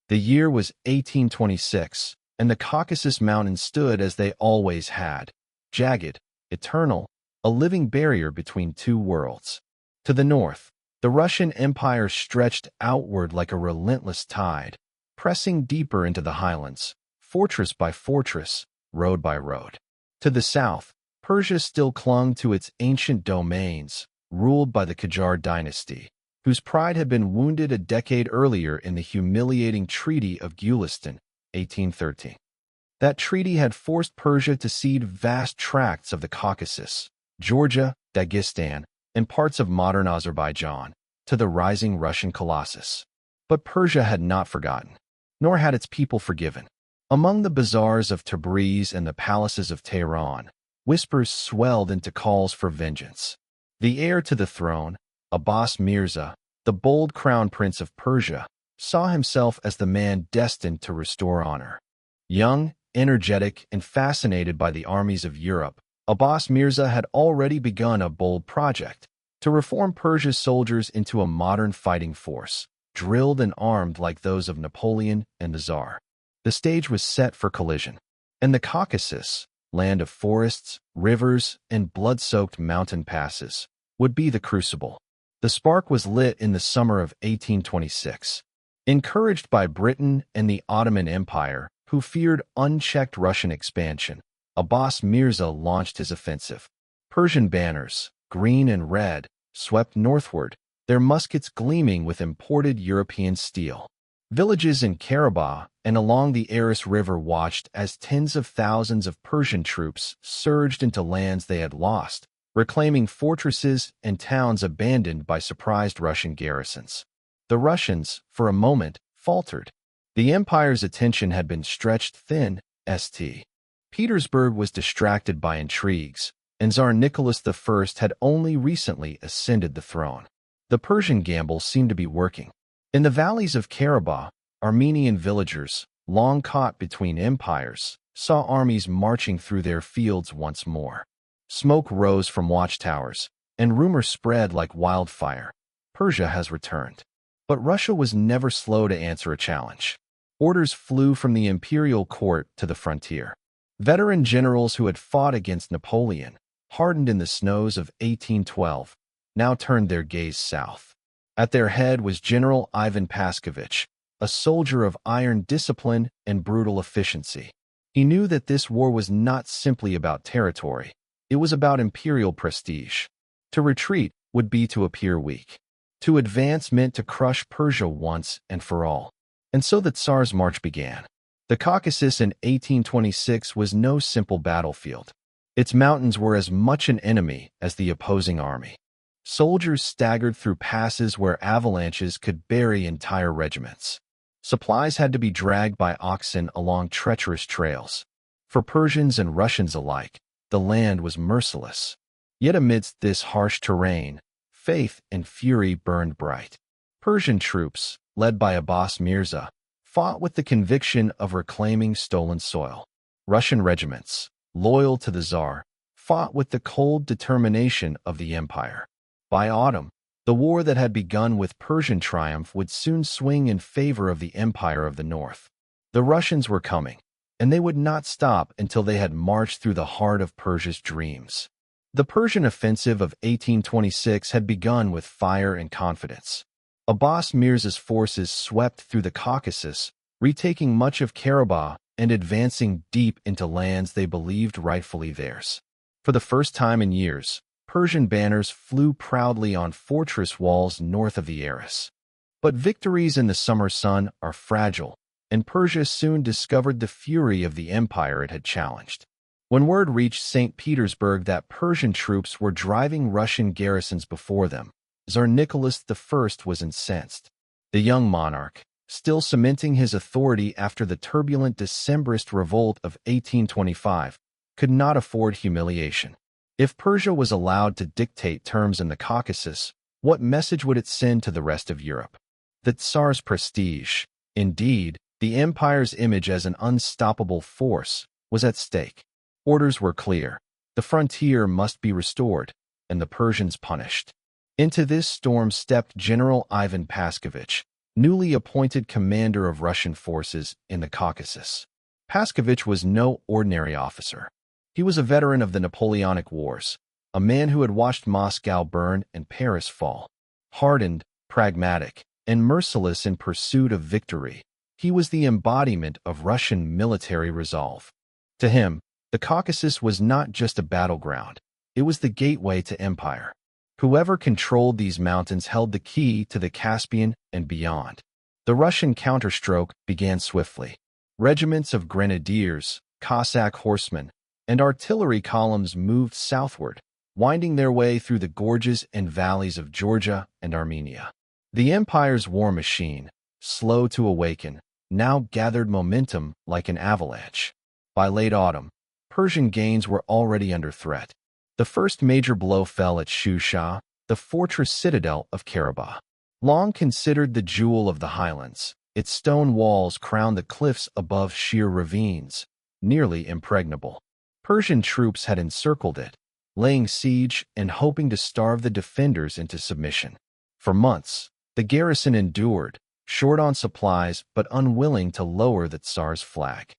The year was 1826, and the Caucasus Mountains stood as they always had, jagged, eternal, a living barrier between two worlds. To the north, the Russian Empire stretched outward like a relentless tide, pressing deeper into the highlands, fortress by fortress, road by road. To the south, Persia still clung to its ancient domains, ruled by the Qajar dynasty, whose pride had been wounded a decade earlier in the humiliating Treaty of Gulistan, 1813. That treaty had forced Persia to cede vast tracts of the Caucasus, Georgia, Dagestan, and parts of modern Azerbaijan, to the rising Russian Colossus. But Persia had not forgotten, nor had its people forgiven. Among the bazaars of Tabriz and the palaces of Tehran, whispers swelled into calls for vengeance. The heir to the throne, Abbas Mirza, the bold crown prince of Persia, saw himself as the man destined to restore honor. Young, energetic, and fascinated by the armies of Europe, Abbas Mirza had already begun a bold project to reform Persia's soldiers into a modern fighting force, drilled and armed like those of Napoleon and the Tsar. The stage was set for collision, and the Caucasus, land of forests, rivers, and blood-soaked mountain passes, would be the crucible. The spark was lit in the summer of 1826. Encouraged by Britain and the Ottoman Empire, who feared unchecked Russian expansion, Abbas Mirza launched his offensive. Persian banners, green and red, swept northward, their muskets gleaming with imported European steel. Villages in Karabakh and along the Aras River watched as tens of thousands of Persian troops surged into lands they had lost, reclaiming fortresses and towns abandoned by surprised Russian garrisons. The Russians, for a moment, faltered. The empire's attention had been stretched thin. St. Petersburg was distracted by intrigues, and Tsar Nicholas I had only recently ascended the throne. The Persian gamble seemed to be working. In the valleys of Karabakh, Armenian villagers, long caught between empires, saw armies marching through their fields once more. Smoke rose from watchtowers, and rumor spread like wildfire. Persia has returned. But Russia was never slow to answer a challenge. Orders flew from the imperial court to the frontier. Veteran generals who had fought against Napoleon, hardened in the snows of 1812, now turned their gaze south. At their head was General Ivan Paskovich, a soldier of iron discipline and brutal efficiency. He knew that this war was not simply about territory. It was about imperial prestige. To retreat would be to appear weak. To advance meant to crush Persia once and for all. And so the Tsar's march began. The Caucasus in 1826 was no simple battlefield. Its mountains were as much an enemy as the opposing army. Soldiers staggered through passes where avalanches could bury entire regiments. Supplies had to be dragged by oxen along treacherous trails. For Persians and Russians alike, the land was merciless. Yet amidst this harsh terrain, faith and fury burned bright. Persian troops, led by Abbas Mirza, fought with the conviction of reclaiming stolen soil. Russian regiments, loyal to the Tsar, fought with the cold determination of the empire. By autumn, the war that had begun with Persian triumph would soon swing in favor of the Empire of the North. The Russians were coming, and they would not stop until they had marched through the heart of Persia's dreams. The Persian offensive of 1826 had begun with fire and confidence. Abbas Mirza's forces swept through the Caucasus, retaking much of Karabakh and advancing deep into lands they believed rightfully theirs. For the first time in years, Persian banners flew proudly on fortress walls north of the Aras. But victories in the summer sun are fragile, and Persia soon discovered the fury of the empire it had challenged. When word reached St. Petersburg that Persian troops were driving Russian garrisons before them, Tsar Nicholas I was incensed. The young monarch, still cementing his authority after the turbulent Decembrist revolt of 1825, could not afford humiliation. If Persia was allowed to dictate terms in the Caucasus, what message would it send to the rest of Europe? The Tsar's prestige, indeed, the empire's image as an unstoppable force, was at stake. Orders were clear. The frontier must be restored, and the Persians punished. Into this storm stepped General Ivan Paskovich, newly appointed commander of Russian forces in the Caucasus. Paskovich was no ordinary officer. He was a veteran of the Napoleonic Wars, a man who had watched Moscow burn and Paris fall. Hardened, pragmatic, and merciless in pursuit of victory, he was the embodiment of Russian military resolve. To him, the Caucasus was not just a battleground, it was the gateway to empire. Whoever controlled these mountains held the key to the Caspian and beyond. The Russian counterstroke began swiftly. Regiments of grenadiers, Cossack horsemen, and artillery columns moved southward, winding their way through the gorges and valleys of Georgia and Armenia. The empire's war machine, slow to awaken, now gathered momentum like an avalanche. By late autumn, Persian gains were already under threat. The first major blow fell at Shusha, the fortress citadel of Karabakh. Long considered the jewel of the highlands, its stone walls crowned the cliffs above sheer ravines, nearly impregnable. Persian troops had encircled it, laying siege and hoping to starve the defenders into submission. For months, the garrison endured, short on supplies but unwilling to lower the Tsar's flag.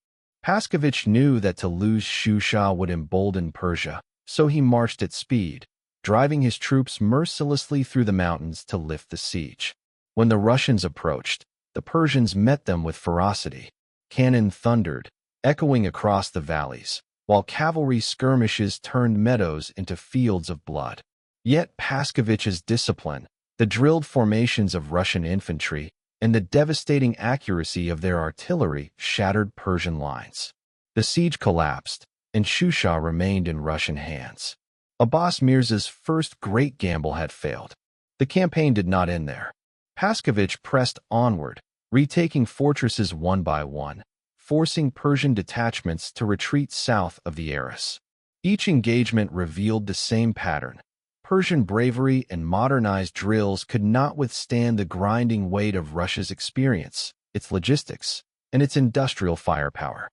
Paskovich knew that to lose Shusha would embolden Persia, so he marched at speed, driving his troops mercilessly through the mountains to lift the siege. When the Russians approached, the Persians met them with ferocity. Cannon thundered, echoing across the valleys, while cavalry skirmishes turned meadows into fields of blood. Yet Paskovich's discipline, the drilled formations of Russian infantry, and the devastating accuracy of their artillery shattered Persian lines. The siege collapsed, and Shusha remained in Russian hands. Abbas Mirza's first great gamble had failed. The campaign did not end there. Paskovich pressed onward, retaking fortresses one by one, forcing Persian detachments to retreat south of the Aras. Each engagement revealed the same pattern. Persian bravery and modernized drills could not withstand the grinding weight of Russia's experience, its logistics, and its industrial firepower.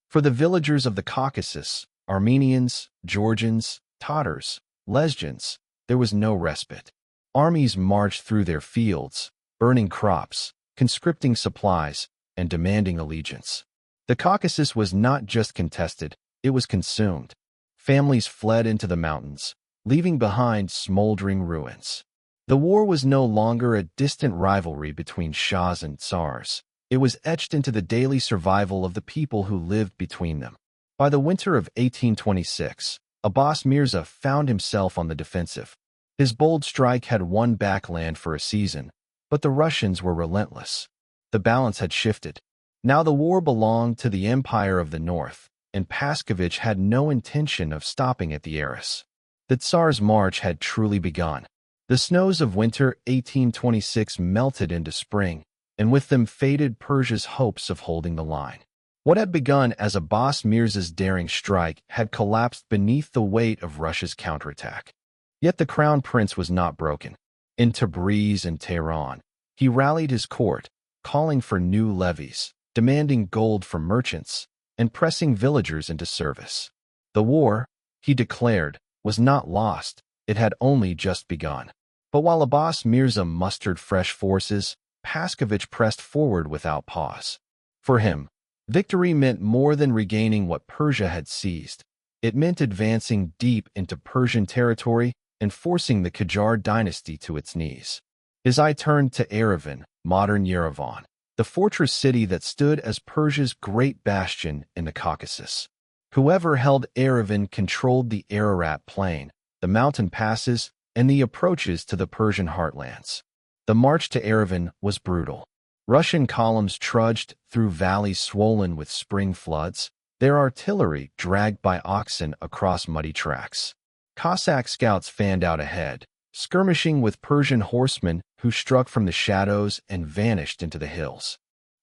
For the villagers of the Caucasus, Armenians, Georgians, Tatars, Lezgians, there was no respite. Armies marched through their fields, burning crops, conscripting supplies, and demanding allegiance. The Caucasus was not just contested, it was consumed. Families fled into the mountains, leaving behind smoldering ruins. The war was no longer a distant rivalry between Shahs and Tsars. It was etched into the daily survival of the people who lived between them. By the winter of 1826, Abbas Mirza found himself on the defensive. His bold strike had won back land for a season, but the Russians were relentless. The balance had shifted. Now the war belonged to the Empire of the North, and Paskovich had no intention of stopping at the Aras. The Tsar's march had truly begun. The snows of winter 1826 melted into spring, and with them faded Persia's hopes of holding the line. What had begun as Abbas Mirza's daring strike had collapsed beneath the weight of Russia's counterattack. Yet the crown prince was not broken. In Tabriz and Tehran, he rallied his court, calling for new levies, demanding gold from merchants, and pressing villagers into service. The war, he declared, was not lost, it had only just begun. But while Abbas Mirza mustered fresh forces, Paskovich pressed forward without pause. For him, victory meant more than regaining what Persia had seized. It meant advancing deep into Persian territory and forcing the Qajar dynasty to its knees. His eye turned to Yerevan, modern Yerevan, the fortress city that stood as Persia's great bastion in the Caucasus. Whoever held Yerevan controlled the Ararat plain, the mountain passes, and the approaches to the Persian heartlands. The march to Yerevan was brutal. Russian columns trudged through valleys swollen with spring floods, their artillery dragged by oxen across muddy tracks. Cossack scouts fanned out ahead, skirmishing with Persian horsemen who struck from the shadows and vanished into the hills.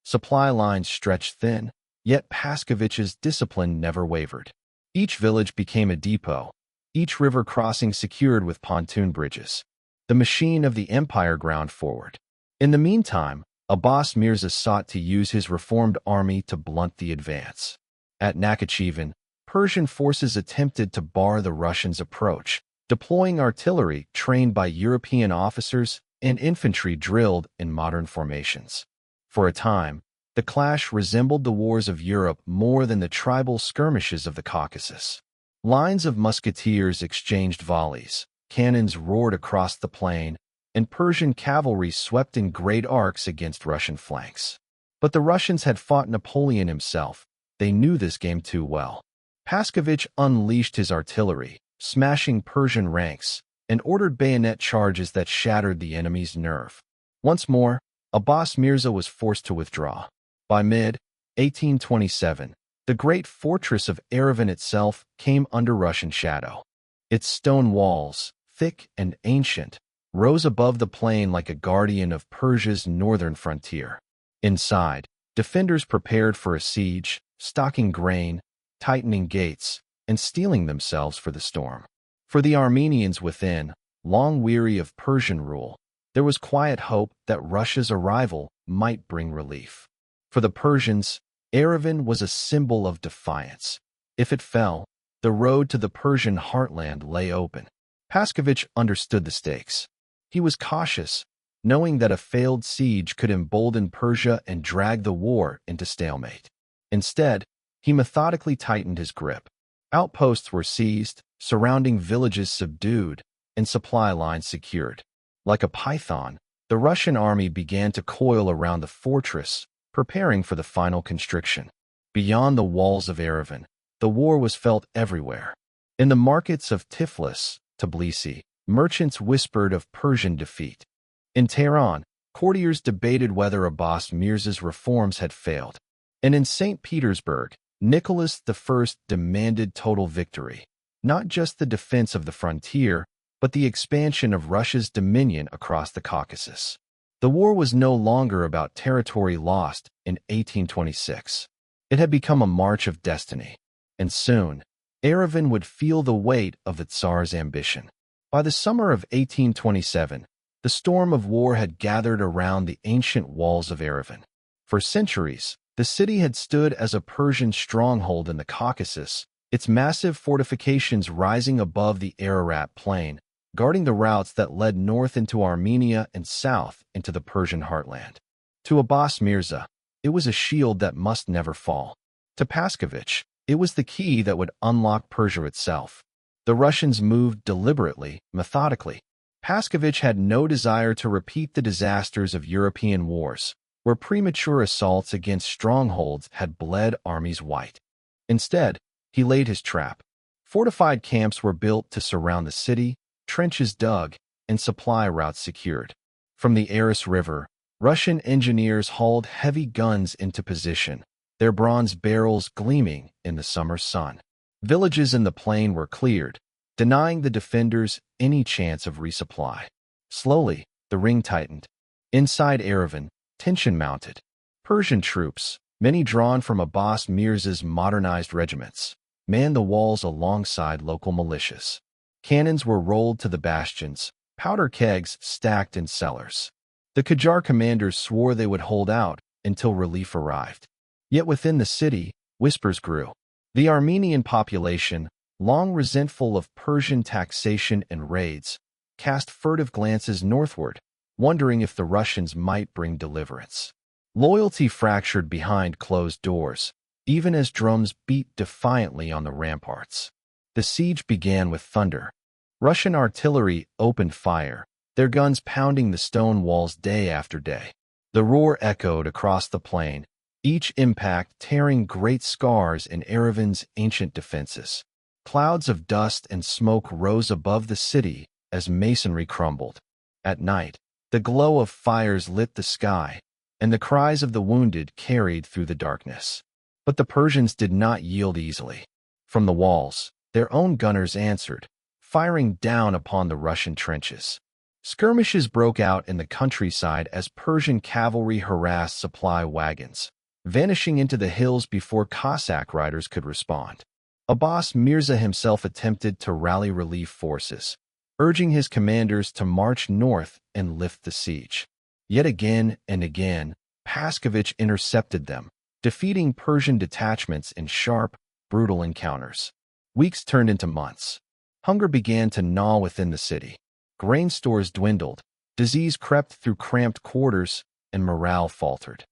Supply lines stretched thin, yet Paskovich's discipline never wavered. Each village became a depot, each river crossing secured with pontoon bridges. The machine of the empire ground forward. In the meantime, Abbas Mirza sought to use his reformed army to blunt the advance. At Nakhichevan, Persian forces attempted to bar the Russians' approach, deploying artillery trained by European officers and infantry drilled in modern formations. For a time, the clash resembled the wars of Europe more than the tribal skirmishes of the Caucasus. Lines of musketeers exchanged volleys, cannons roared across the plain, and Persian cavalry swept in great arcs against Russian flanks. But the Russians had fought Napoleon himself. They knew this game too well. Paskovich unleashed his artillery, smashing Persian ranks, and ordered bayonet charges that shattered the enemy's nerve. Once more, Abbas Mirza was forced to withdraw. By mid-1827, the great fortress of Yerevan itself came under Russian shadow. Its stone walls, thick and ancient, rose above the plain like a guardian of Persia's northern frontier. Inside, defenders prepared for a siege, stocking grain, tightening gates, and steeling themselves for the storm. For the Armenians within, long weary of Persian rule, there was quiet hope that Russia's arrival might bring relief. For the Persians, Yerevan was a symbol of defiance. If it fell, the road to the Persian heartland lay open. Paskovich understood the stakes. He was cautious, knowing that a failed siege could embolden Persia and drag the war into stalemate. Instead, he methodically tightened his grip. Outposts were seized, surrounding villages subdued, and supply lines secured. Like a python, the Russian army began to coil around the fortress, preparing for the final constriction. Beyond the walls of Yerevan, the war was felt everywhere. In the markets of Tiflis, Tbilisi, merchants whispered of Persian defeat. In Tehran, courtiers debated whether Abbas Mirza's reforms had failed. And in St. Petersburg, Nicholas I demanded total victory, not just the defense of the frontier, but the expansion of Russia's dominion across the Caucasus. The war was no longer about territory lost in 1826. It had become a march of destiny, and soon, Yerevan would feel the weight of the Tsar's ambition. By the summer of 1827, the storm of war had gathered around the ancient walls of Yerevan. For centuries, the city had stood as a Persian stronghold in the Caucasus, its massive fortifications rising above the Ararat plain, guarding the routes that led north into Armenia and south into the Persian heartland. To Abbas Mirza, it was a shield that must never fall. To Paskovich, it was the key that would unlock Persia itself. The Russians moved deliberately, methodically. Paskovich had no desire to repeat the disasters of European wars, where premature assaults against strongholds had bled armies white. Instead, he laid his trap. Fortified camps were built to surround the city, trenches dug, and supply routes secured. From the Aras River, Russian engineers hauled heavy guns into position, their bronze barrels gleaming in the summer sun. Villages in the plain were cleared, denying the defenders any chance of resupply. Slowly, the ring tightened. Inside Yerevan, tension mounted. Persian troops, many drawn from Abbas Mirza's modernized regiments, manned the walls alongside local militias. Cannons were rolled to the bastions, powder kegs stacked in cellars. The Qajar commanders swore they would hold out until relief arrived. Yet within the city, whispers grew. The Armenian population, long resentful of Persian taxation and raids, cast furtive glances northward, wondering if the Russians might bring deliverance. Loyalty fractured behind closed doors, even as drums beat defiantly on the ramparts. The siege began with thunder. Russian artillery opened fire, their guns pounding the stone walls day after day. The roar echoed across the plain, each impact tearing great scars in Yerevan's ancient defenses. Clouds of dust and smoke rose above the city as masonry crumbled. At night, the glow of fires lit the sky, and the cries of the wounded carried through the darkness. But the Persians did not yield easily. From the walls, their own gunners answered, firing down upon the Russian trenches. Skirmishes broke out in the countryside as Persian cavalry harassed supply wagons, vanishing into the hills before Cossack riders could respond. Abbas Mirza himself attempted to rally relief forces, urging his commanders to march north and lift the siege. Yet again and again, Paskovich intercepted them, defeating Persian detachments in sharp, brutal encounters. Weeks turned into months. Hunger began to gnaw within the city. Grain stores dwindled, Disease crept through cramped quarters, and morale faltered.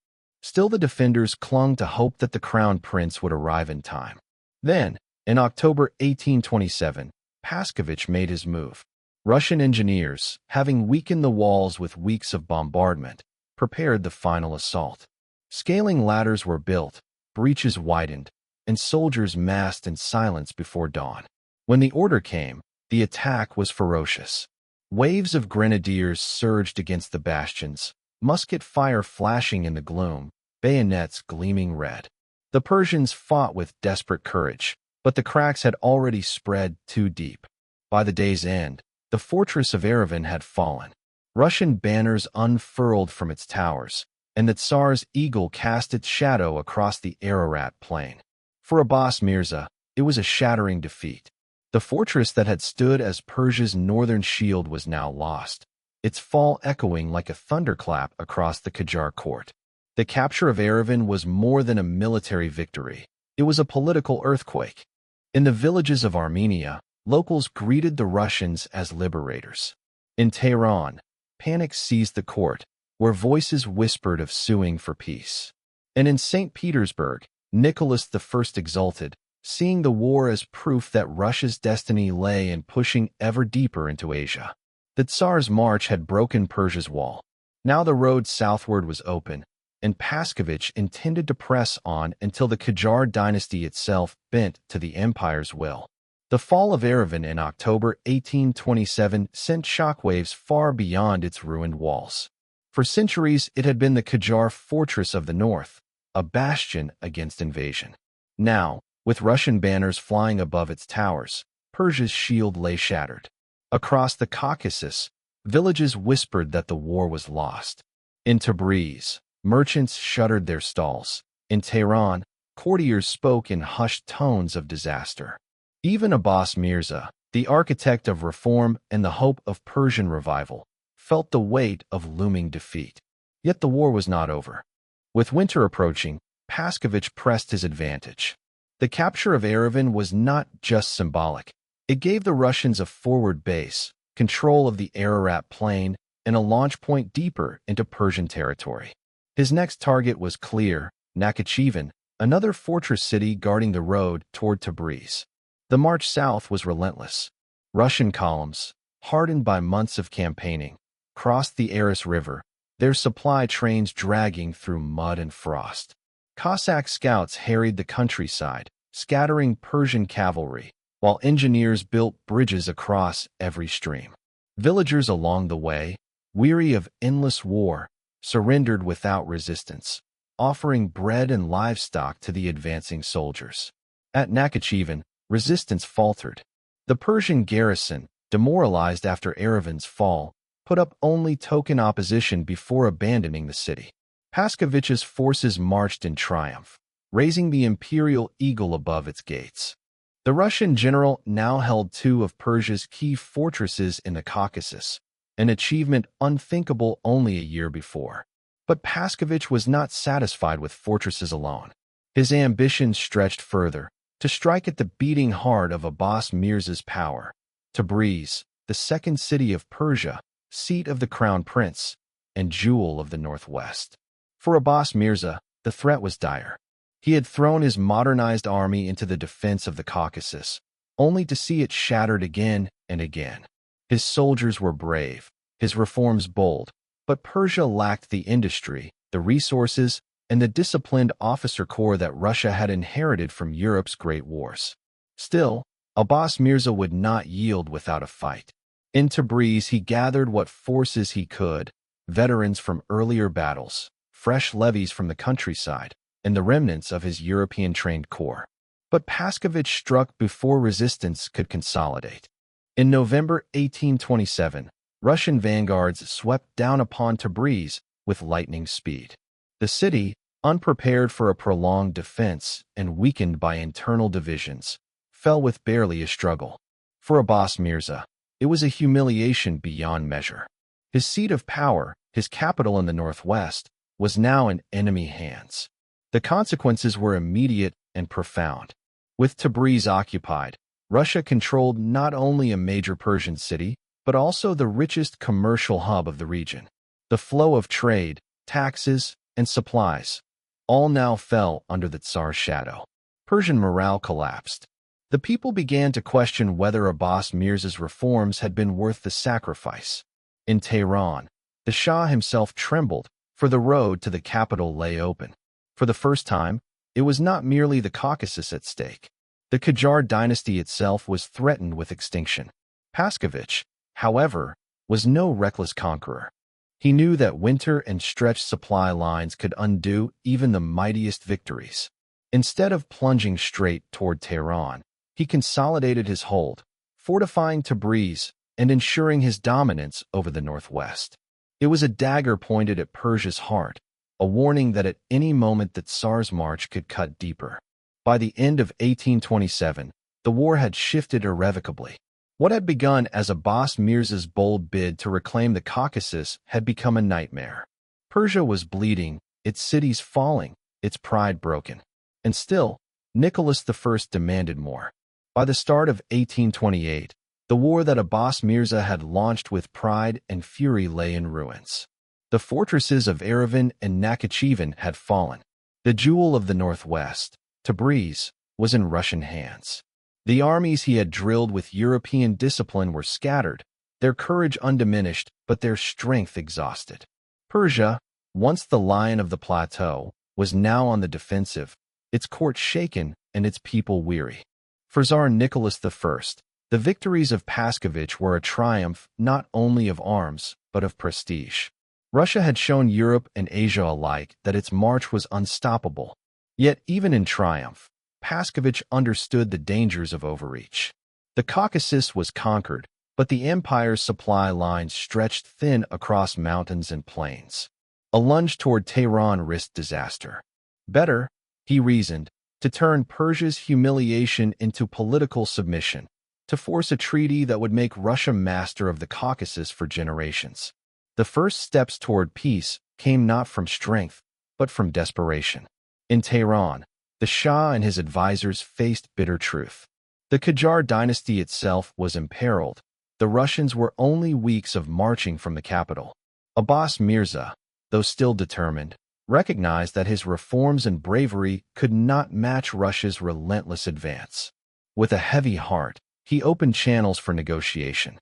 Still, the defenders clung to hope that the crown prince would arrive in time. Then, in October 1827, Paskovich made his move. Russian engineers, having weakened the walls with weeks of bombardment, prepared the final assault. Scaling ladders were built, breaches widened, and soldiers massed in silence before dawn. When the order came, the attack was ferocious. Waves of grenadiers surged against the bastions, musket fire flashing in the gloom, bayonets gleaming red. The Persians fought with desperate courage, but the cracks had already spread too deep. By the day's end, the fortress of Yerevan had fallen. Russian banners unfurled from its towers, and the Tsar's eagle cast its shadow across the Ararat plain. For Abbas Mirza, it was a shattering defeat. The fortress that had stood as Persia's northern shield was now lost, its fall echoing like a thunderclap across the Qajar court. The capture of Yerevan was more than a military victory. It was a political earthquake. In the villages of Armenia, locals greeted the Russians as liberators. In Tehran, panic seized the court, where voices whispered of suing for peace. And in St. Petersburg, Nicholas I exulted, seeing the war as proof that Russia's destiny lay in pushing ever deeper into Asia. The Tsar's march had broken Persia's wall. Now the road southward was open, and Paskovich intended to press on until the Qajar dynasty itself bent to the empire's will. The fall of Yerevan in October 1827 sent shockwaves far beyond its ruined walls. For centuries, it had been the Qajar fortress of the north, a bastion against invasion. Now, with Russian banners flying above its towers, Persia's shield lay shattered. Across the Caucasus, villages whispered that the war was lost. In Tabriz, merchants shuttered their stalls. In Tehran, courtiers spoke in hushed tones of disaster. Even Abbas Mirza, the architect of reform and the hope of Persian revival, felt the weight of looming defeat. Yet the war was not over. With winter approaching, Paskovich pressed his advantage. The capture of Yerevan was not just symbolic. It gave the Russians a forward base, control of the Ararat plain, and a launch point deeper into Persian territory. His next target was clear: Nakhichevan, another fortress city guarding the road toward Tabriz. The march south was relentless. Russian columns, hardened by months of campaigning, crossed the Aras River, their supply trains dragging through mud and frost. Cossack scouts harried the countryside, scattering Persian cavalry, while engineers built bridges across every stream. Villagers along the way, weary of endless war, surrendered without resistance, offering bread and livestock to the advancing soldiers. At Nakhichevan, resistance faltered. The Persian garrison, demoralized after Yerevan's fall, put up only token opposition before abandoning the city. Paskovich's forces marched in triumph, raising the imperial eagle above its gates. The Russian general now held two of Persia's key fortresses in the Caucasus, an achievement unthinkable only a year before. But Paskovich was not satisfied with fortresses alone. His ambition stretched further, to strike at the beating heart of Abbas Mirza's power. Tabriz, the second city of Persia, seat of the crown prince, and jewel of the northwest. For Abbas Mirza, the threat was dire. He had thrown his modernized army into the defense of the Caucasus, only to see it shattered again and again. His soldiers were brave, his reforms bold, but Persia lacked the industry, the resources, and the disciplined officer corps that Russia had inherited from Europe's great wars. Still, Abbas Mirza would not yield without a fight. In Tabriz, he gathered what forces he could: veterans from earlier battles, fresh levies from the countryside, and the remnants of his European-trained corps. But Paskovich struck before resistance could consolidate. In November 1827, Russian vanguards swept down upon Tabriz with lightning speed. The city, unprepared for a prolonged defense and weakened by internal divisions, fell with barely a struggle. For Abbas Mirza, it was a humiliation beyond measure. His seat of power, his capital in the northwest, was now in enemy hands. The consequences were immediate and profound. With Tabriz occupied, Russia controlled not only a major Persian city, but also the richest commercial hub of the region. The flow of trade, taxes, and supplies all now fell under the Tsar's shadow. Persian morale collapsed. The people began to question whether Abbas Mirza's reforms had been worth the sacrifice. In Tehran, the Shah himself trembled, for the road to the capital lay open. For the first time, it was not merely the Caucasus at stake. The Qajar dynasty itself was threatened with extinction. Paskovich, however, was no reckless conqueror. He knew that winter and stretched supply lines could undo even the mightiest victories. Instead of plunging straight toward Tehran, he consolidated his hold, fortifying Tabriz and ensuring his dominance over the northwest. It was a dagger pointed at Persia's heart, a warning that at any moment the Tsar's march could cut deeper. By the end of 1827, the war had shifted irrevocably. What had begun as Abbas Mirza's bold bid to reclaim the Caucasus had become a nightmare. Persia was bleeding, its cities falling, its pride broken. And still, Nicholas I demanded more. By the start of 1828, the war that Abbas Mirza had launched with pride and fury lay in ruins. The fortresses of Yerevan and Nakhichevan had fallen. The jewel of the northwest, Tabriz, was in Russian hands. The armies he had drilled with European discipline were scattered, their courage undiminished, but their strength exhausted. Persia, once the lion of the plateau, was now on the defensive, its court shaken and its people weary. For Tsar Nicholas I, the victories of Paskovich were a triumph not only of arms, but of prestige. Russia had shown Europe and Asia alike that its march was unstoppable. Yet even in triumph, Paskovich understood the dangers of overreach. The Caucasus was conquered, but the empire's supply lines stretched thin across mountains and plains. A lunge toward Tehran risked disaster. Better, he reasoned, to turn Persia's humiliation into political submission, to force a treaty that would make Russia master of the Caucasus for generations. The first steps toward peace came not from strength, but from desperation. In Tehran, the Shah and his advisors faced bitter truth. The Qajar dynasty itself was imperiled. The Russians were only weeks of marching from the capital. Abbas Mirza, though still determined, recognized that his reforms and bravery could not match Russia's relentless advance. With a heavy heart, he opened channels for negotiation.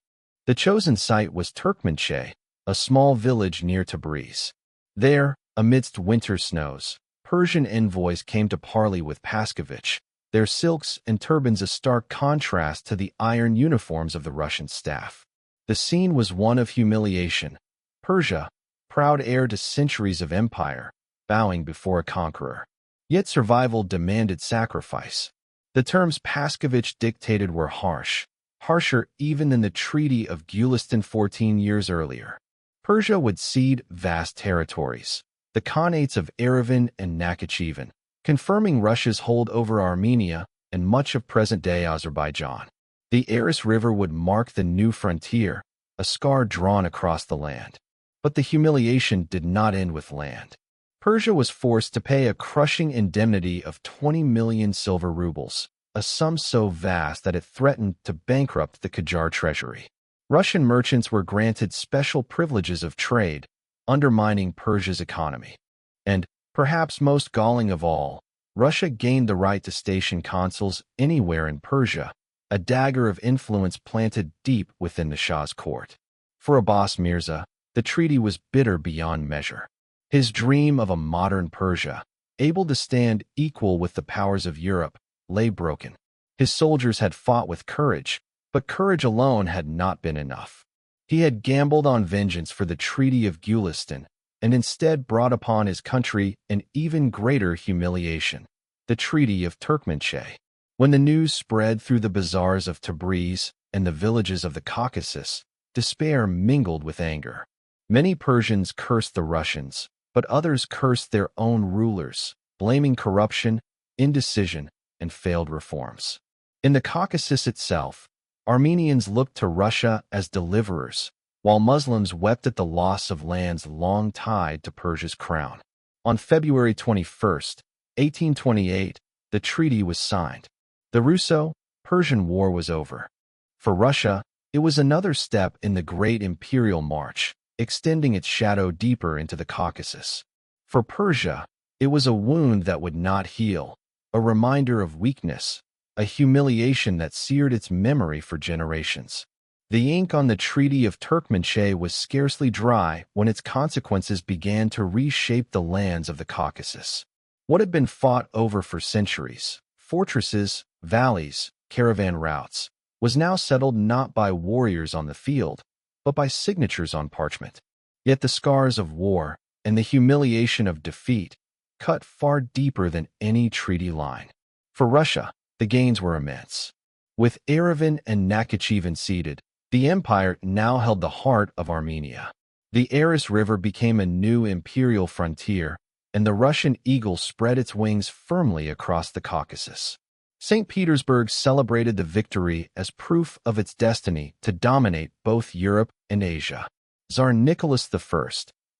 The chosen site was Turkmenchay, a small village near Tabriz. There, amidst winter snows, Persian envoys came to parley with Paskovich, their silks and turbans a stark contrast to the iron uniforms of the Russian staff. The scene was one of humiliation. Persia, proud heir to centuries of empire, bowing before a conqueror. Yet survival demanded sacrifice. The terms Paskovich dictated were harsh, harsher even than the Treaty of Gulistan 14 years earlier. Persia would cede vast territories, the Khanates of Yerevan and Nakhichevan, confirming Russia's hold over Armenia and much of present-day Azerbaijan. The Aras River would mark the new frontier, a scar drawn across the land. But the humiliation did not end with land. Persia was forced to pay a crushing indemnity of 20 million silver rubles, a sum so vast that it threatened to bankrupt the Qajar treasury. Russian merchants were granted special privileges of trade, undermining Persia's economy. And, perhaps most galling of all, Russia gained the right to station consuls anywhere in Persia, a dagger of influence planted deep within the Shah's court. For Abbas Mirza, the treaty was bitter beyond measure. His dream of a modern Persia, able to stand equal with the powers of Europe, lay broken. His soldiers had fought with courage, but courage alone had not been enough. He had gambled on vengeance for the Treaty of Gulistan, and instead brought upon his country an even greater humiliation, the Treaty of Turkmenchay. When the news spread through the bazaars of Tabriz and the villages of the Caucasus, despair mingled with anger. Many Persians cursed the Russians, but others cursed their own rulers, blaming corruption, indecision, and failed reforms. In the Caucasus itself, Armenians looked to Russia as deliverers, while Muslims wept at the loss of lands long tied to Persia's crown. On February 21, 1828, the treaty was signed. The Russo-Persian War was over. For Russia, It was another step in the great imperial march, extending its shadow deeper into the Caucasus. For Persia, it was a wound that would not heal, a reminder of weakness, a humiliation that seared its memory for generations. The ink on the Treaty of Turkmenchay was scarcely dry when its consequences began to reshape the lands of the Caucasus. What had been fought over for centuries, fortresses, valleys, caravan routes, was now settled not by warriors on the field, but by signatures on parchment. Yet the scars of war and the humiliation of defeat cut far deeper than any treaty line. For Russia, the gains were immense. With Yerevan and Nakhichevan ceded, the empire now held the heart of Armenia. The Aras River became a new imperial frontier, and the Russian eagle spread its wings firmly across the Caucasus. St. Petersburg celebrated the victory as proof of its destiny to dominate both Europe and Asia. Tsar Nicholas I,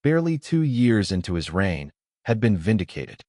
barely 2 years into his reign, had been vindicated.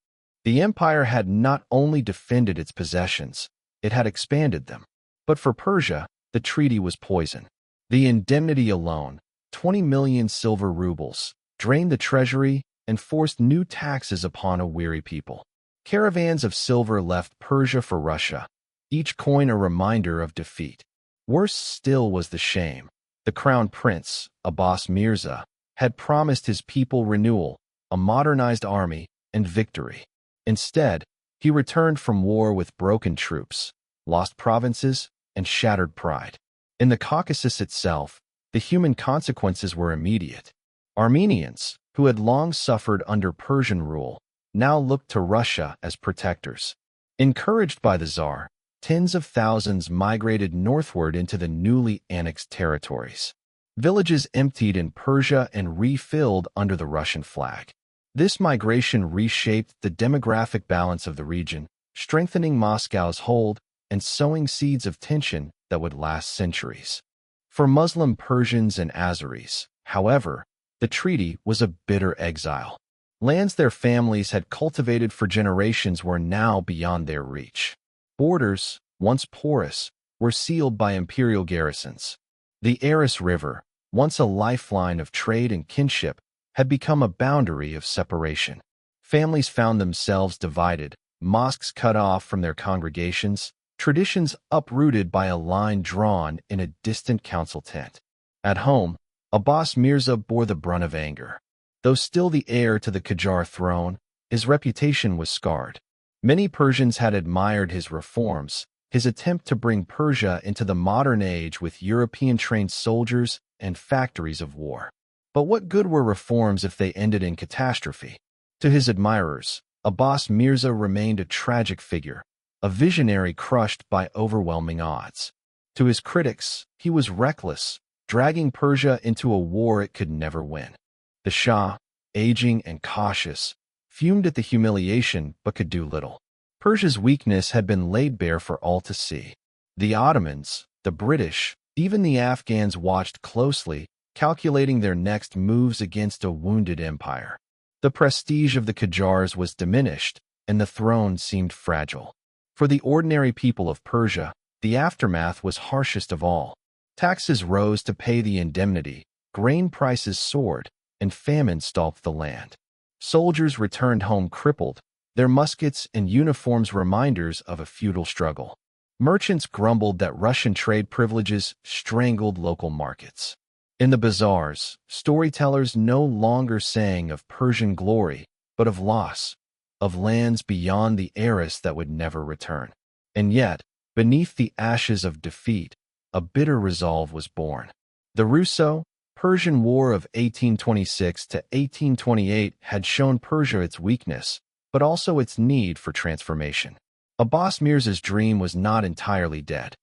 The empire had not only defended its possessions, it had expanded them. But for Persia, the treaty was poison. The indemnity alone, 20 million silver rubles, drained the treasury and forced new taxes upon a weary people. Caravans of silver left Persia for Russia, each coin a reminder of defeat. Worse still was the shame. The crown prince, Abbas Mirza, had promised his people renewal, a modernized army, and victory. Instead, he returned from war with broken troops, lost provinces, and shattered pride. In the Caucasus itself, the human consequences were immediate. Armenians, who had long suffered under Persian rule, now looked to Russia as protectors. Encouraged by the Tsar, tens of thousands migrated northward into the newly annexed territories. Villages emptied in Persia and refilled under the Russian flag. This migration reshaped the demographic balance of the region, strengthening Moscow's hold and sowing seeds of tension that would last centuries. For Muslim Persians and Azeris, however, the treaty was a bitter exile. Lands their families had cultivated for generations were now beyond their reach. Borders, once porous, were sealed by imperial garrisons. The Aras River, once a lifeline of trade and kinship, had become a boundary of separation. Families found themselves divided, mosques cut off from their congregations, traditions uprooted by a line drawn in a distant council tent. At home, Abbas Mirza bore the brunt of anger. Though still the heir to the Qajar throne, his reputation was scarred. Many Persians had admired his reforms, his attempt to bring Persia into the modern age with European-trained soldiers and factories of war. But what good were reforms if they ended in catastrophe? To his admirers, Abbas Mirza remained a tragic figure, a visionary crushed by overwhelming odds. To his critics, he was reckless, dragging Persia into a war it could never win. The Shah, aging and cautious, fumed at the humiliation but could do little. Persia's weakness had been laid bare for all to see. The Ottomans, the British, even the Afghans watched closely, calculating their next moves against a wounded empire. The prestige of the Qajars was diminished, and the throne seemed fragile. For the ordinary people of Persia, the aftermath was harshest of all. Taxes rose to pay the indemnity, grain prices soared, and famine stalked the land. Soldiers returned home crippled, their muskets and uniforms reminders of a feudal struggle. Merchants grumbled that Russian trade privileges strangled local markets. In the bazaars, storytellers no longer sang of Persian glory, but of loss, of lands beyond the Aras that would never return. And yet, beneath the ashes of defeat, a bitter resolve was born. The Russo, Persian War of 1826 to 1828 had shown Persia its weakness, but also its need for transformation. Abbas Mirza's dream was not entirely dead.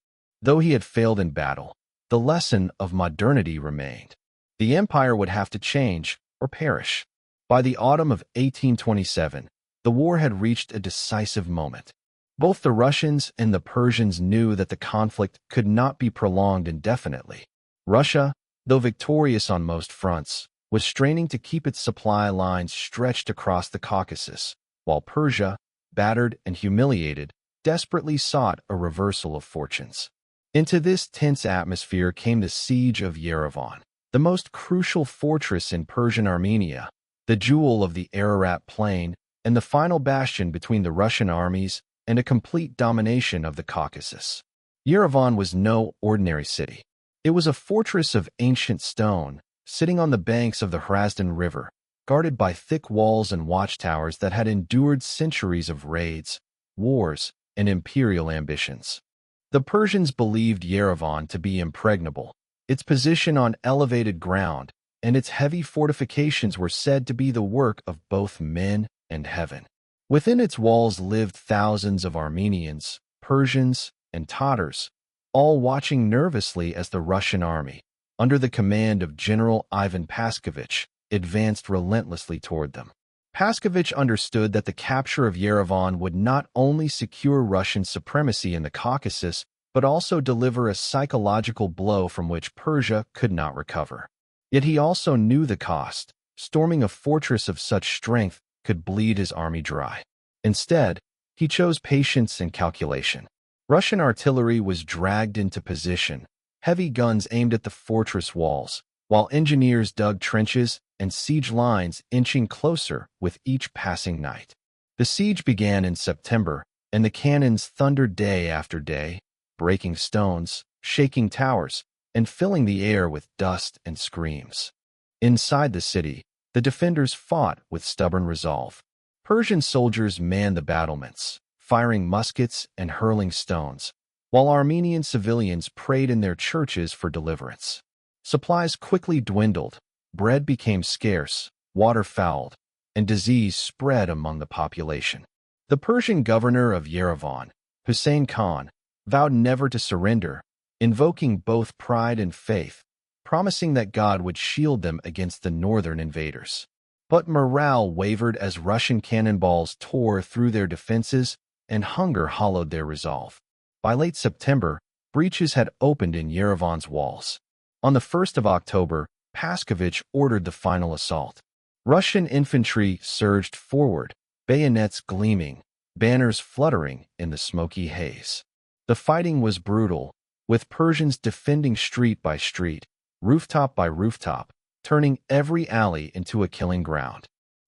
Though he had failed in battle, the lesson of modernity remained. The empire would have to change or perish. By the autumn of 1827, the war had reached a decisive moment. Both the Russians and the Persians knew that the conflict could not be prolonged indefinitely. Russia, though victorious on most fronts, was straining to keep its supply lines stretched across the Caucasus, while Persia, battered and humiliated, desperately sought a reversal of fortunes. Into this tense atmosphere came the siege of Yerevan, the most crucial fortress in Persian Armenia, the jewel of the Ararat Plain, and the final bastion between the Russian armies and a complete domination of the Caucasus. Yerevan was no ordinary city. It was a fortress of ancient stone, sitting on the banks of the Hrazdan River, guarded by thick walls and watchtowers that had endured centuries of raids, wars, and imperial ambitions. The Persians believed Yerevan to be impregnable. Its position on elevated ground and its heavy fortifications were said to be the work of both men and heaven. Within its walls lived thousands of Armenians, Persians, and Tatars, all watching nervously as the Russian army, under the command of General Ivan Paskovich, advanced relentlessly toward them. Paskovich understood that the capture of Yerevan would not only secure Russian supremacy in the Caucasus, but also deliver a psychological blow from which Persia could not recover. Yet he also knew the cost. Storming a fortress of such strength could bleed his army dry. Instead, he chose patience and calculation. Russian artillery was dragged into position, heavy guns aimed at the fortress walls, while engineers dug trenches and siege lines inching closer with each passing night. The siege began in September, and the cannons thundered day after day, breaking stones, shaking towers, and filling the air with dust and screams. Inside the city, the defenders fought with stubborn resolve. Persian soldiers manned the battlements, firing muskets and hurling stones, while Armenian civilians prayed in their churches for deliverance. Supplies quickly dwindled, bread became scarce, water fouled, and disease spread among the population. The Persian governor of Yerevan, Hussein Khan, vowed never to surrender, invoking both pride and faith, promising that God would shield them against the northern invaders. But morale wavered as Russian cannonballs tore through their defenses and hunger hollowed their resolve. By late September, breaches had opened in Yerevan's walls. On the 1st of October, Paskovich ordered the final assault. Russian infantry surged forward, bayonets gleaming, banners fluttering in the smoky haze. The fighting was brutal, with Persians defending street by street, rooftop by rooftop, turning every alley into a killing ground.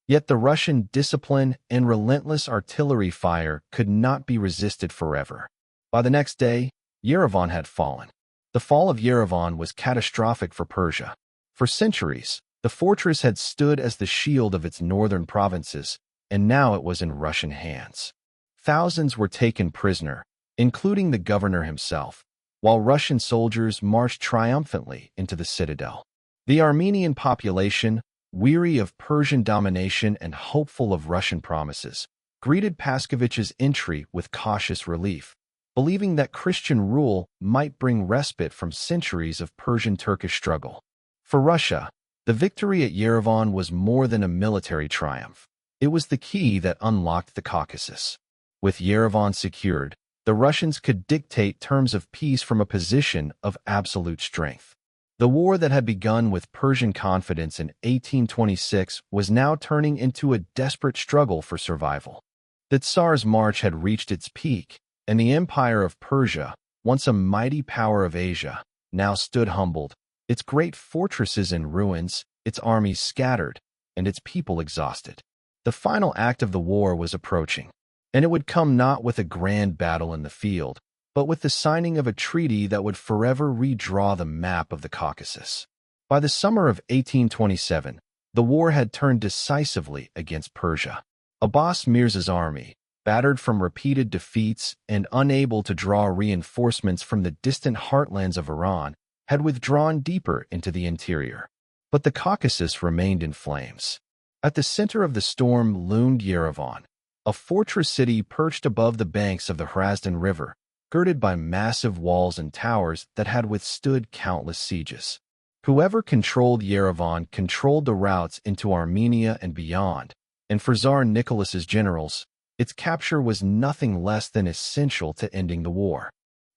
Yet the Russian discipline and relentless artillery fire could not be resisted forever. By the next day, Yerevan had fallen. The fall of Yerevan was catastrophic for Persia. For centuries, the fortress had stood as the shield of its northern provinces, and now it was in Russian hands. Thousands were taken prisoner, including the governor himself, while Russian soldiers marched triumphantly into the citadel. The Armenian population, weary of Persian domination and hopeful of Russian promises, greeted Paskovich's entry with cautious relief, believing that Christian rule might bring respite from centuries of Persian-Turkish struggle. For Russia, the victory at Yerevan was more than a military triumph. It was the key that unlocked the Caucasus. With Yerevan secured, the Russians could dictate terms of peace from a position of absolute strength. The war that had begun with Persian confidence in 1826 was now turning into a desperate struggle for survival. The Tsar's march had reached its peak, and the Empire of Persia, once a mighty power of Asia, now stood humbled, its great fortresses in ruins, its armies scattered, and its people exhausted. The final act of the war was approaching, and it would come not with a grand battle in the field, but with the signing of a treaty that would forever redraw the map of the Caucasus. By the summer of 1827, the war had turned decisively against Persia. Abbas Mirza's army, battered from repeated defeats and unable to draw reinforcements from the distant heartlands of Iran, had withdrawn deeper into the interior. But the Caucasus remained in flames. At the center of the storm loomed Yerevan, a fortress city perched above the banks of the Hrazdan River, girded by massive walls and towers that had withstood countless sieges. Whoever controlled Yerevan controlled the routes into Armenia and beyond, and for Tsar Nicholas's generals, its capture was nothing less than essential to ending the war.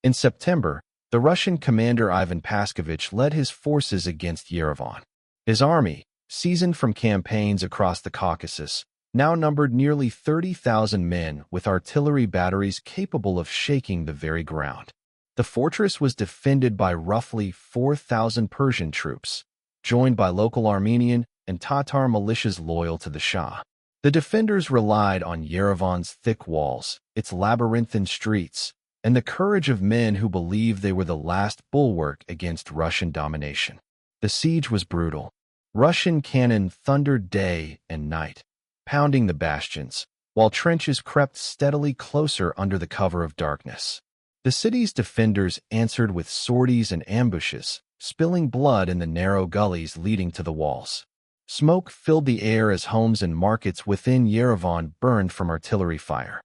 In September, the Russian commander Ivan Paskovich led his forces against Yerevan. His army, seasoned from campaigns across the Caucasus, now numbered nearly 30,000 men with artillery batteries capable of shaking the very ground. The fortress was defended by roughly 4,000 Persian troops, joined by local Armenian and Tatar militias loyal to the Shah. The defenders relied on Yerevan's thick walls, its labyrinthine streets, and the courage of men who believed they were the last bulwark against Russian domination. The siege was brutal. Russian cannon thundered day and night, pounding the bastions, while trenches crept steadily closer under the cover of darkness. The city's defenders answered with sorties and ambushes, spilling blood in the narrow gullies leading to the walls. Smoke filled the air as homes and markets within Yerevan burned from artillery fire.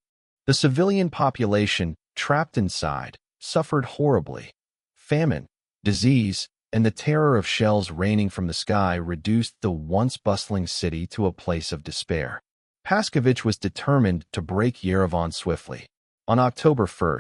The civilian population, trapped inside, suffered horribly. Famine, disease, and the terror of shells raining from the sky reduced the once bustling city to a place of despair. Paskovich was determined to break Yerevan swiftly. On October 1,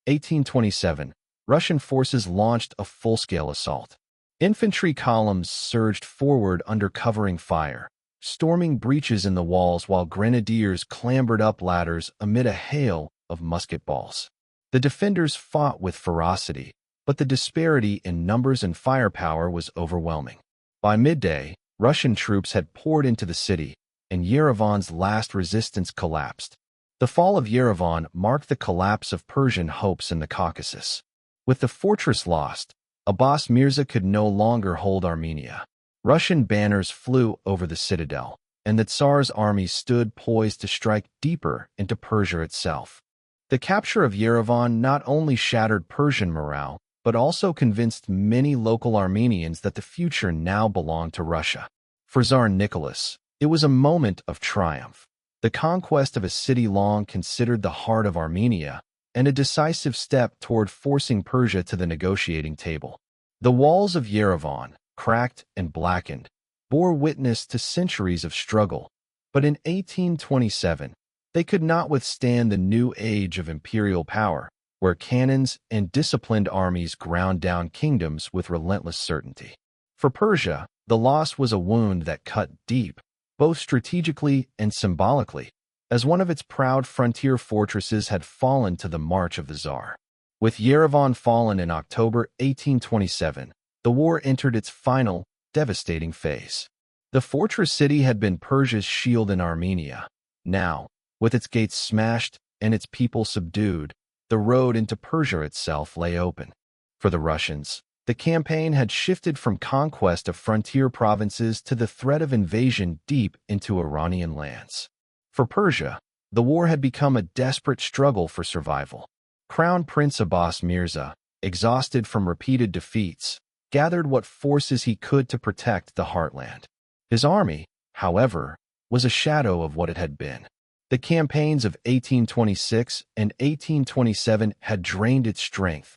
1827, Russian forces launched a full-scale assault. Infantry columns surged forward under covering fire, storming breaches in the walls while grenadiers clambered up ladders amid a hail of musket balls. The defenders fought with ferocity, but the disparity in numbers and firepower was overwhelming. By midday, Russian troops had poured into the city, and Yerevan's last resistance collapsed. The fall of Yerevan marked the collapse of Persian hopes in the Caucasus. With the fortress lost, Abbas Mirza could no longer hold Armenia. Russian banners flew over the citadel, and the Tsar's army stood poised to strike deeper into Persia itself. The capture of Yerevan not only shattered Persian morale, but also convinced many local Armenians that the future now belonged to Russia. For Tsar Nicholas, it was a moment of triumph. The conquest of a city long considered the heart of Armenia, and a decisive step toward forcing Persia to the negotiating table. The walls of Yerevan, cracked and blackened, bore witness to centuries of struggle, but in 1827, they could not withstand the new age of imperial power, where cannons and disciplined armies ground down kingdoms with relentless certainty. For Persia, the loss was a wound that cut deep, both strategically and symbolically, as one of its proud frontier fortresses had fallen to the march of the Tsar. With Yerevan fallen in October 1827, the war entered its final, devastating phase. The fortress city had been Persia's shield in Armenia. Now, with its gates smashed and its people subdued, the road into Persia itself lay open. For the Russians, the campaign had shifted from conquest of frontier provinces to the threat of invasion deep into Iranian lands. For Persia, the war had become a desperate struggle for survival. Crown Prince Abbas Mirza, exhausted from repeated defeats, gathered what forces he could to protect the heartland. His army, however, was a shadow of what it had been. The campaigns of 1826 and 1827 had drained its strength.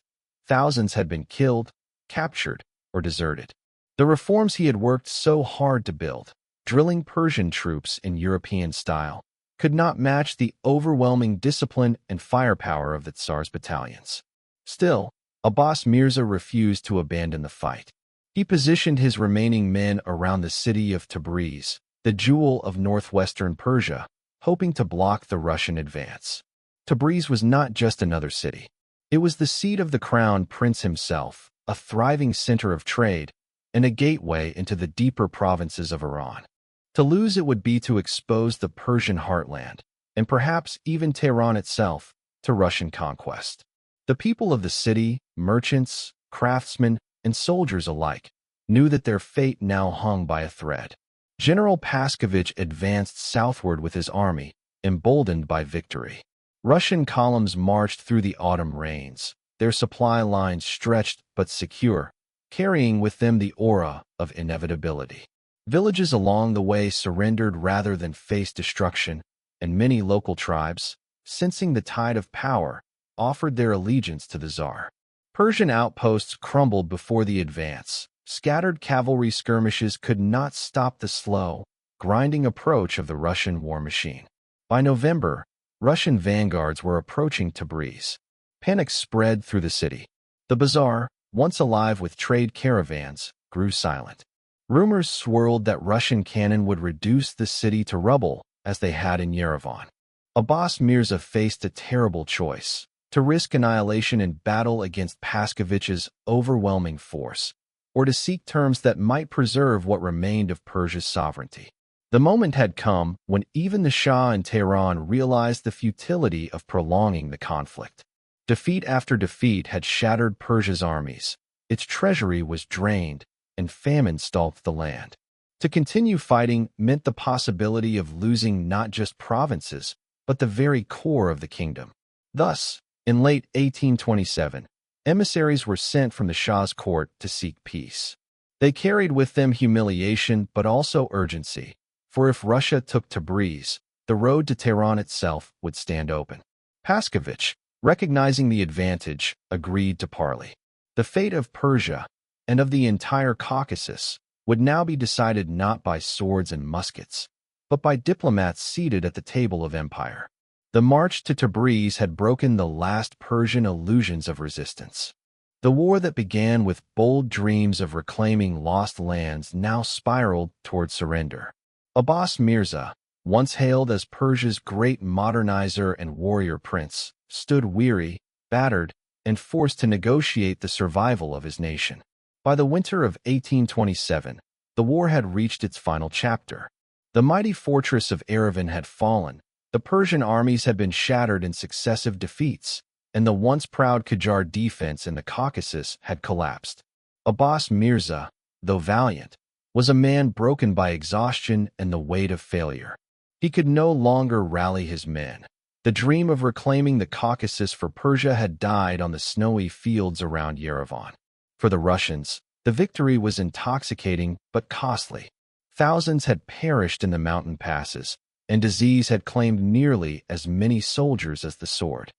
Thousands had been killed, captured, or deserted. The reforms he had worked so hard to build, drilling Persian troops in European style, could not match the overwhelming discipline and firepower of the Tsar's battalions. Still, Abbas Mirza refused to abandon the fight. He positioned his remaining men around the city of Tabriz, the jewel of northwestern Persia, hoping to block the Russian advance. Tabriz was not just another city. It was the seat of the crown prince himself, a thriving center of trade, and a gateway into the deeper provinces of Iran. To lose it would be to expose the Persian heartland, and perhaps even Tehran itself, to Russian conquest. The people of the city, merchants, craftsmen, and soldiers alike, knew that their fate now hung by a thread. General Paskovich advanced southward with his army, emboldened by victory. Russian columns marched through the autumn rains, their supply lines stretched but secure, carrying with them the aura of inevitability. Villages along the way surrendered rather than face destruction, and many local tribes, sensing the tide of power, offered their allegiance to the Tsar. Persian outposts crumbled before the advance. Scattered cavalry skirmishes could not stop the slow, grinding approach of the Russian war machine. By November, Russian vanguards were approaching Tabriz. Panic spread through the city. The bazaar, once alive with trade caravans, grew silent. Rumors swirled that Russian cannon would reduce the city to rubble, as they had in Yerevan. Abbas Mirza faced a terrible choice: to risk annihilation in battle against Paskovich's overwhelming force, or to seek terms that might preserve what remained of Persia's sovereignty. The moment had come when even the Shah in Tehran realized the futility of prolonging the conflict. Defeat after defeat had shattered Persia's armies. Its treasury was drained, and famine stalked the land. To continue fighting meant the possibility of losing not just provinces, but the very core of the kingdom. Thus, in late 1827, emissaries were sent from the Shah's court to seek peace. They carried with them humiliation but also urgency, for if Russia took Tabriz, the road to Tehran itself would stand open. Paskovich, recognizing the advantage, agreed to parley. The fate of Persia, and of the entire Caucasus, would now be decided not by swords and muskets, but by diplomats seated at the table of empire. The march to Tabriz had broken the last Persian illusions of resistance. The war that began with bold dreams of reclaiming lost lands now spiraled toward surrender. Abbas Mirza, once hailed as Persia's great modernizer and warrior prince, stood weary, battered, and forced to negotiate the survival of his nation. By the winter of 1827, the war had reached its final chapter. The mighty fortress of Yerevan had fallen, the Persian armies had been shattered in successive defeats, and the once proud Qajar defense in the Caucasus had collapsed. Abbas Mirza, though valiant, was a man broken by exhaustion and the weight of failure. He could no longer rally his men. The dream of reclaiming the Caucasus for Persia had died on the snowy fields around Yerevan. For the Russians, the victory was intoxicating but costly. Thousands had perished in the mountain passes, and disease had claimed nearly as many soldiers as the sword.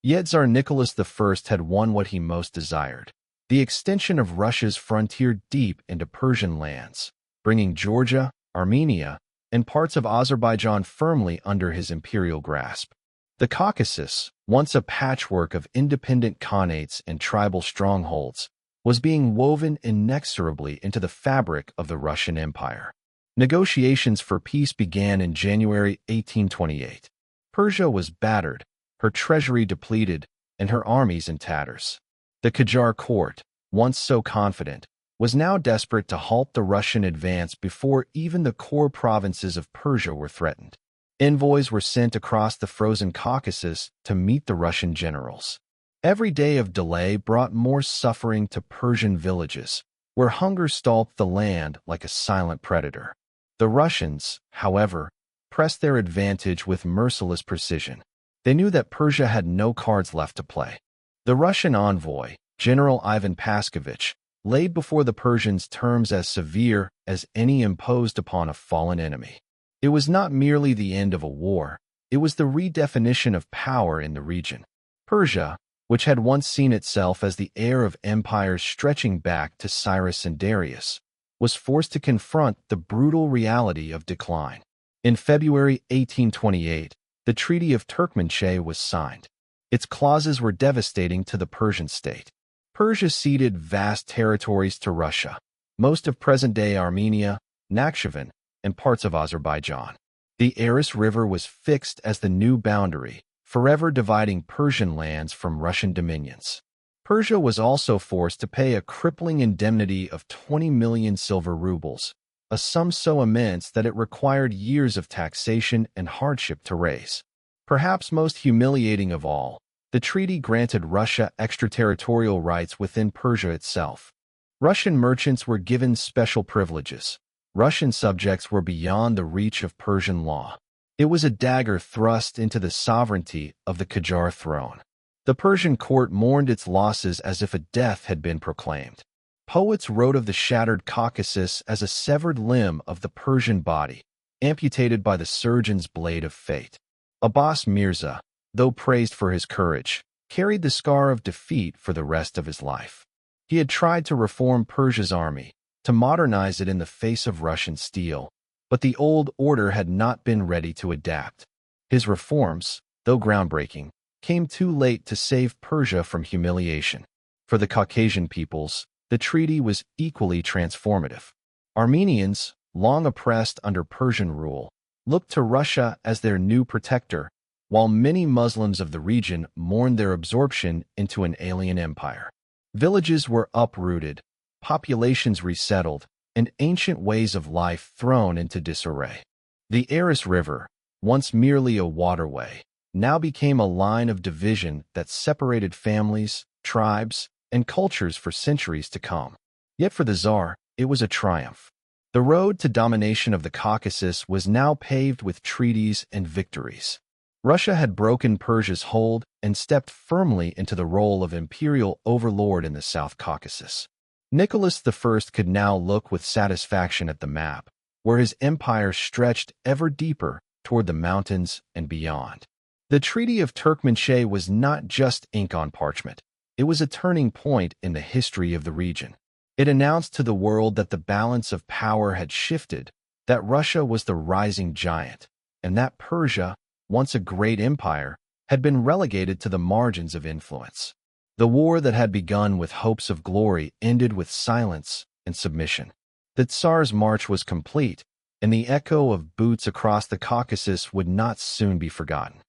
Yet Tsar Nicholas I had won what he most desired, the extension of Russia's frontier deep into Persian lands, bringing Georgia, Armenia, and parts of Azerbaijan firmly under his imperial grasp. The Caucasus, once a patchwork of independent khanates and tribal strongholds, was being woven inexorably into the fabric of the Russian Empire. Negotiations for peace began in January 1828. Persia was battered, her treasury depleted, and her armies in tatters. The Qajar court, once so confident, was now desperate to halt the Russian advance before even the core provinces of Persia were threatened. Envoys were sent across the frozen Caucasus to meet the Russian generals. Every day of delay brought more suffering to Persian villages, where hunger stalked the land like a silent predator. The Russians, however, pressed their advantage with merciless precision. They knew that Persia had no cards left to play. The Russian envoy, General Ivan Paskovich, laid before the Persians terms as severe as any imposed upon a fallen enemy. It was not merely the end of a war, it was the redefinition of power in the region. Persia, which had once seen itself as the heir of empires stretching back to Cyrus and Darius, was forced to confront the brutal reality of decline. In February 1828, the Treaty of Turkmenchay was signed. Its clauses were devastating to the Persian state. Persia ceded vast territories to Russia, most of present-day Armenia, Nakhchivan, and parts of Azerbaijan. The Aras River was fixed as the new boundary, forever dividing Persian lands from Russian dominions. Persia was also forced to pay a crippling indemnity of 20 million silver rubles, a sum so immense that it required years of taxation and hardship to raise. Perhaps most humiliating of all, the treaty granted Russia extraterritorial rights within Persia itself. Russian merchants were given special privileges. Russian subjects were beyond the reach of Persian law. It was a dagger thrust into the sovereignty of the Qajar throne. The Persian court mourned its losses as if a death had been proclaimed. Poets wrote of the shattered Caucasus as a severed limb of the Persian body, amputated by the surgeon's blade of fate. Abbas Mirza, though praised for his courage, carried the scar of defeat for the rest of his life. He had tried to reform Persia's army, to modernize it in the face of Russian steel, but the old order had not been ready to adapt. His reforms, though groundbreaking, came too late to save Persia from humiliation. For the Caucasian peoples, the treaty was equally transformative. Armenians, long oppressed under Persian rule, looked to Russia as their new protector, while many Muslims of the region mourned their absorption into an alien empire. Villages were uprooted, populations resettled, and ancient ways of life thrown into disarray. The Aras River, once merely a waterway, now became a line of division that separated families, tribes, and cultures for centuries to come. Yet for the Tsar, it was a triumph. The road to domination of the Caucasus was now paved with treaties and victories. Russia had broken Persia's hold and stepped firmly into the role of imperial overlord in the South Caucasus. Nicholas I could now look with satisfaction at the map, where his empire stretched ever deeper toward the mountains and beyond. The Treaty of Turkmenchay was not just ink on parchment. It was a turning point in the history of the region. It announced to the world that the balance of power had shifted, that Russia was the rising giant, and that Persia, once a great empire, had been relegated to the margins of influence. The war that had begun with hopes of glory ended with silence and submission. The Tsar's march was complete, and the echo of boots across the Caucasus would not soon be forgotten.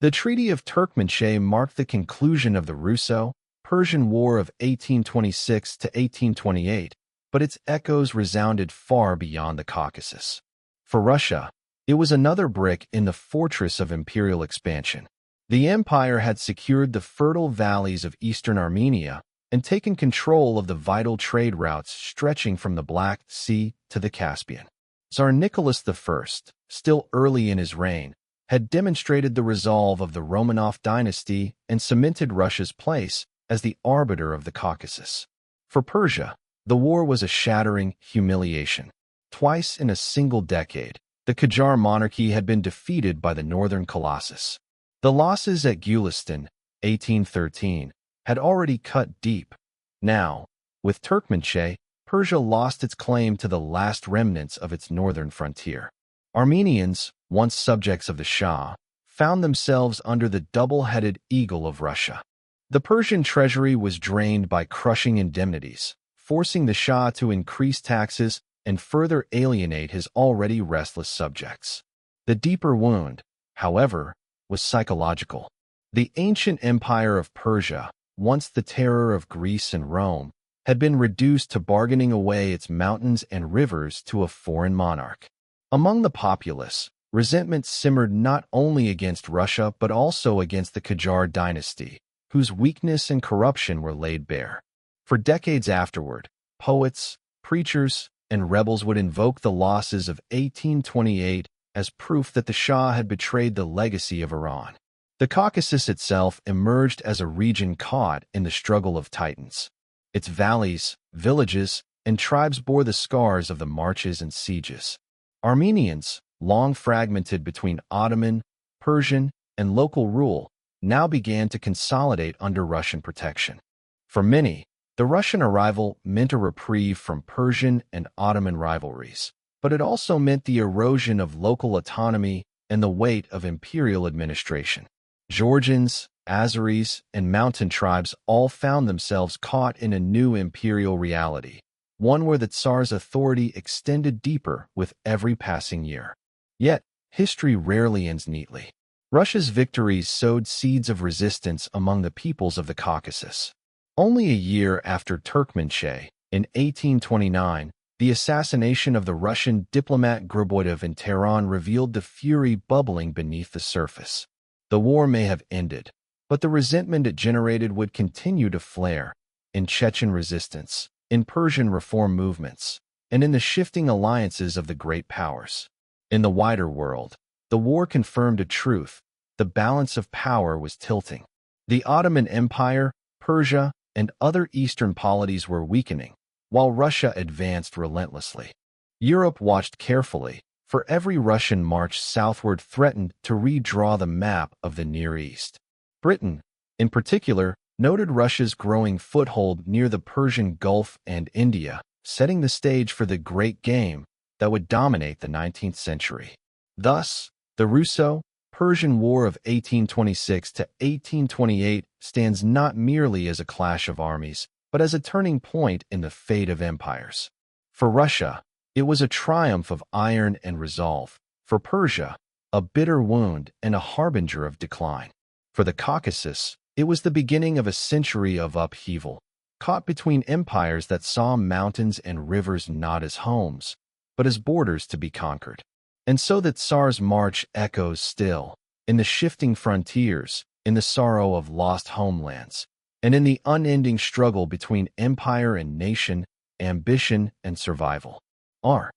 The Treaty of Turkmenchay marked the conclusion of the Russo-Persian War of 1826 to 1828, but its echoes resounded far beyond the Caucasus. For Russia, it was another brick in the fortress of imperial expansion. The empire had secured the fertile valleys of eastern Armenia and taken control of the vital trade routes stretching from the Black Sea to the Caspian. Tsar Nicholas I, still early in his reign, had demonstrated the resolve of the Romanov dynasty and cemented Russia's place as the arbiter of the Caucasus. For Persia, the war was a shattering humiliation. Twice in a single decade, the Qajar monarchy had been defeated by the northern Colossus. The losses at Gulistan, 1813, had already cut deep. Now, with Turkmenchay, Persia lost its claim to the last remnants of its northern frontier. Armenians, once subjects of the Shah, found themselves under the double-headed eagle of Russia. The Persian treasury was drained by crushing indemnities, forcing the Shah to increase taxes and further alienate his already restless subjects. The deeper wound, however, was psychological. The ancient empire of Persia, once the terror of Greece and Rome, had been reduced to bargaining away its mountains and rivers to a foreign monarch. Among the populace, resentment simmered not only against Russia but also against the Qajar dynasty, whose weakness and corruption were laid bare. For decades afterward, poets, preachers, and rebels would invoke the losses of 1828 as proof that the Shah had betrayed the legacy of Iran. The Caucasus itself emerged as a region caught in the struggle of titans. Its valleys, villages, and tribes bore the scars of the marches and sieges. Armenians, long fragmented between Ottoman, Persian, and local rule, now began to consolidate under Russian protection. For many, the Russian arrival meant a reprieve from Persian and Ottoman rivalries, but it also meant the erosion of local autonomy and the weight of imperial administration. Georgians, Azeris, and mountain tribes all found themselves caught in a new imperial reality, one where the Tsar's authority extended deeper with every passing year. Yet, history rarely ends neatly. Russia's victories sowed seeds of resistance among the peoples of the Caucasus. Only a year after Turkmenchay, in 1829, the assassination of the Russian diplomat Griboyedov in Tehran revealed the fury bubbling beneath the surface. The war may have ended, but the resentment it generated would continue to flare in Chechen resistance, in Persian reform movements, and in the shifting alliances of the great powers. In the wider world, the war confirmed a truth: the balance of power was tilting. The Ottoman Empire, Persia, and other eastern polities were weakening, while Russia advanced relentlessly. Europe watched carefully, for every Russian march southward threatened to redraw the map of the Near East. Britain, in particular, noted Russia's growing foothold near the Persian Gulf and India, setting the stage for the great game that would dominate the 19th century. Thus, the Russo-Persian War of 1826 to 1828 stands not merely as a clash of armies, but as a turning point in the fate of empires. For Russia, it was a triumph of iron and resolve. For Persia, a bitter wound and a harbinger of decline. For the Caucasus, it was the beginning of a century of upheaval, caught between empires that saw mountains and rivers not as homes, but as borders to be conquered. And so the Tsar's march echoes still, in the shifting frontiers, in the sorrow of lost homelands, and in the unending struggle between empire and nation, ambition and survival. R.